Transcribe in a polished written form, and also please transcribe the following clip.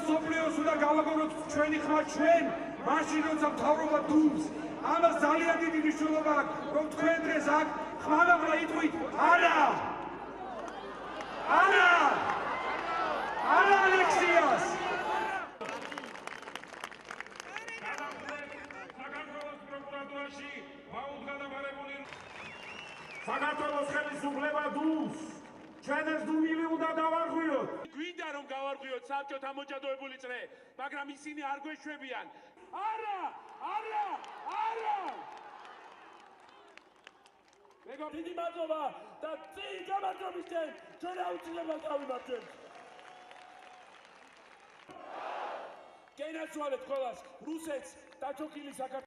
სოფლიოს უნდა გავაგონოთ ჩვენი ხმა ჩვენ მაშინ როცა მთავრობა დუმს ამას ძალიან დიდი მნიშვნელობა აქვს რომ თქვენ დღეს აქ ხმამაღლა იტყვით არა არა არა ალექსიას საქართველოს პროკურატურაში გაუდგანაბარებული საქართველოს ხელისუფლება დუმს ჩვენ ეს დუმილი უნდა დავარღვიოთ. გვინდა რომ გავარღვიოთ საბჭოთა მოჭადოებული წრე, მაგრამ ისინი არ გვეშვებიან. არა! არა! არა! მეგობრებო, დიდი მადლობა და წინ გამარჯვებისკენ ჩვენ აუცილებლად გავიმარჯვებთ. გენაცვალეთ ყველას, რუსეთს, დაჩოქილი საქართველოს